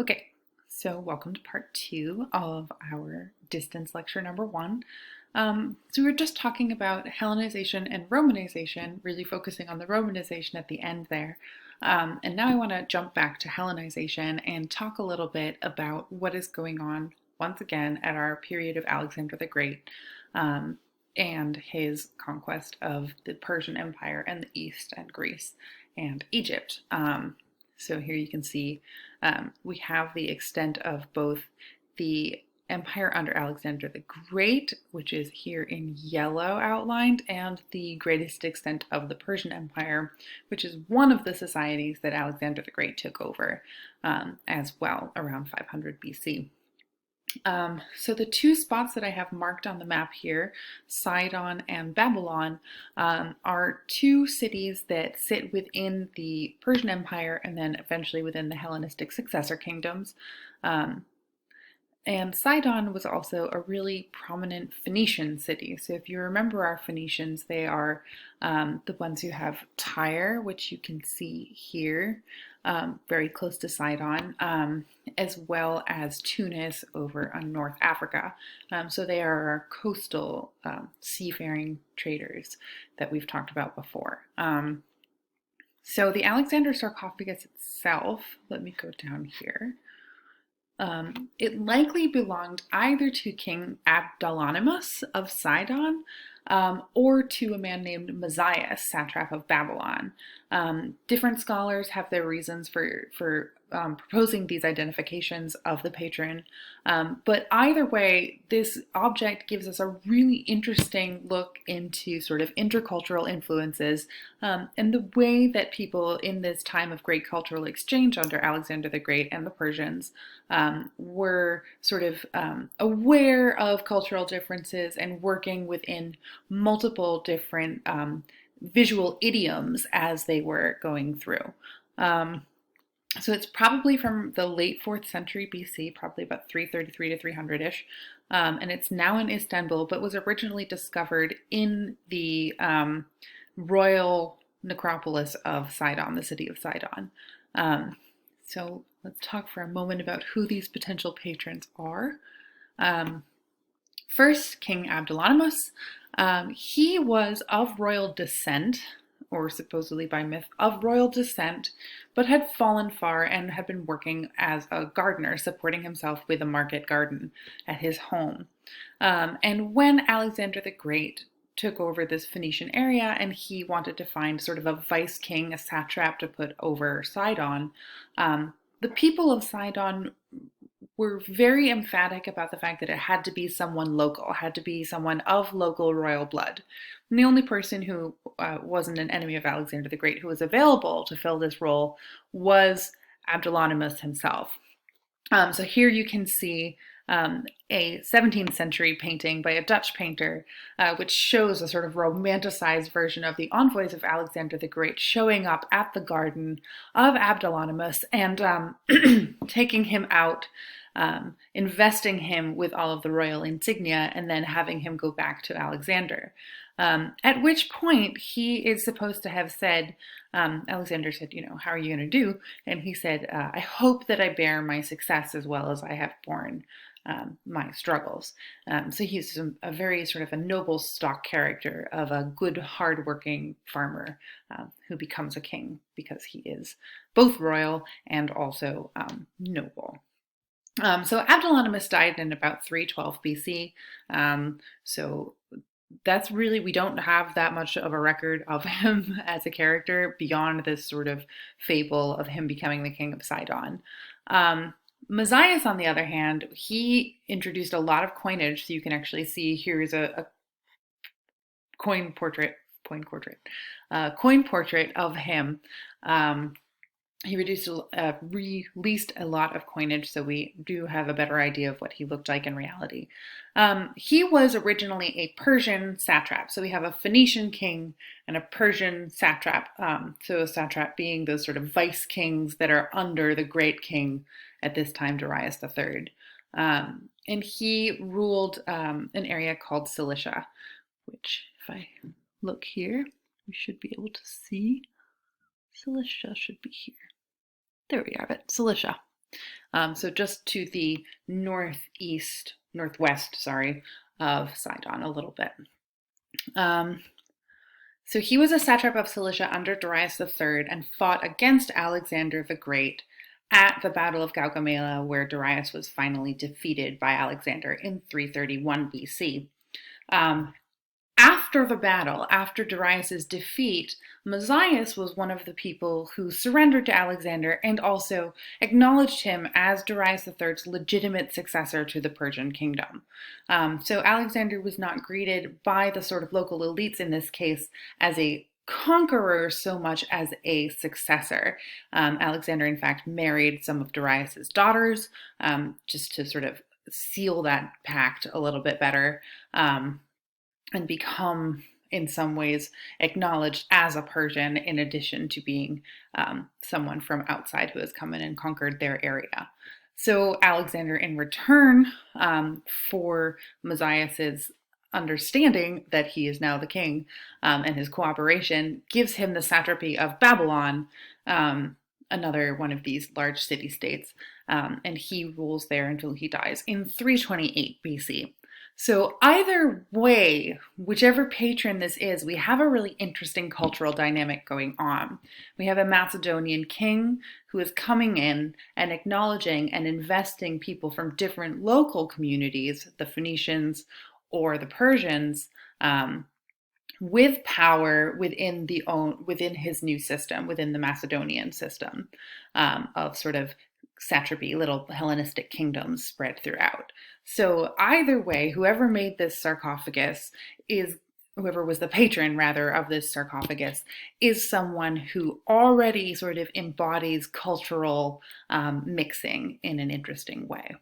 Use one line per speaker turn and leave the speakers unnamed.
Okay, so welcome to part two of our distance lecture number one. So we were just talking about Hellenization and Romanization, really focusing on the Romanization at the end there. And now I want to jump back to Hellenization and talk a little bit about what is going on once again at our period of Alexander the Great and his conquest of the Persian Empire and the East and Greece and Egypt. So here you can see we have the extent of both the empire under Alexander the Great, which is here in yellow outlined, and the greatest extent of the Persian Empire, which is one of the societies that Alexander the Great took over as well around 500 BC. So the two spots that I have marked on the map here, Sidon and Babylon, are two cities that sit within the Persian Empire and then eventually within the Hellenistic successor kingdoms. And Sidon was also a really prominent Phoenician city. So if you remember our Phoenicians, they are the ones who have Tyre, which you can see here, very close to Sidon, as well as Tunis over on North Africa. So they are our coastal seafaring traders that we've talked about before. So the Alexander sarcophagus itself, let me go down here. It likely belonged either to King Abdalonymus of Sidon or to a man named Mazias, satrap of Babylon. Different scholars have their reasons for proposing these identifications of the patron, but either way, this object gives us a really interesting look into sort of intercultural influences and the way that people in this time of great cultural exchange under Alexander the Great and the Persians were sort of aware of cultural differences and working within multiple different visual idioms as they were going through. So it's probably from the late 4th century BC, probably about 333 to 300-ish, and it's now in Istanbul, but was originally discovered in the royal necropolis of Sidon, the city of Sidon. So let's talk for a moment about who these potential patrons are. First, King Abdalonymus. He was of royal descent, or supposedly by myth, of royal descent, but had fallen far and had been working as a gardener, supporting himself with a market garden at his home. And when Alexander the Great took over this Phoenician area and he wanted to find sort of a vice king, a satrap to put over Sidon, the people of Sidon were very emphatic about the fact that it had to be someone local, had to be someone of local royal blood. And the only person who wasn't an enemy of Alexander the Great who was available to fill this role was Abdalonymus himself. So here you can see a 17th century painting by a Dutch painter, which shows a sort of romanticized version of the envoys of Alexander the Great showing up at the garden of Abdalonymus and taking him out, investing him with all of the royal insignia, and then having him go back to Alexander. At which point he is supposed to have said, Alexander said, how are you going to do? And he said, I hope that I bear my success as well as I have borne my struggles. So he's a very sort of a noble stock character of a good, hardworking farmer who becomes a king because he is both royal and also noble. So Abdalonymus died in about 312 BC. So that's really, we don't have that much of a record of him as a character beyond this sort of fable of him becoming the king of Sidon. Mazias, on the other hand, he introduced a lot of coinage. So you can actually see here's a coin portrait of him. He released a lot of coinage, so we do have a better idea of what he looked like in reality. He was originally a Persian satrap, so we have a Phoenician king and a Persian satrap, so a satrap being those sort of vice kings that are under the great king at this time, Darius III. And he ruled an area called Cilicia, which if I look here, we should be able to see. Cilicia should be here. There we have it, Cilicia. So just to the northwest, sorry, of Sidon a little bit. So he was a satrap of Cilicia under Darius III and fought against Alexander the Great at the Battle of Gaugamela, where Darius was finally defeated by Alexander in 331 BC. After the battle, after Darius's defeat, Mazias was one of the people who surrendered to Alexander and also acknowledged him as Darius III's legitimate successor to the Persian kingdom. So Alexander was not greeted by the sort of local elites in this case as a conqueror so much as a successor. Alexander, in fact, married some of Darius's daughters just to sort of seal that pact a little bit better. And become, in some ways, acknowledged as a Persian in addition to being someone from outside who has come in and conquered their area. So Alexander, in return for Mazias's understanding that he is now the king and his cooperation, gives him the satrapy of Babylon, another one of these large city-states, and he rules there until he dies in 328 BC. So either way, whichever patron this is, we have a really interesting cultural dynamic going on. We have a Macedonian king who is coming in and acknowledging and investing people from different local communities, the Phoenicians or the Persians, with power within his new system, within the Macedonian system of sort of satrapy, little Hellenistic kingdoms spread throughout. So either way, whoever made this sarcophagus whoever was the patron rather of this sarcophagus is someone who already sort of embodies cultural mixing in an interesting way.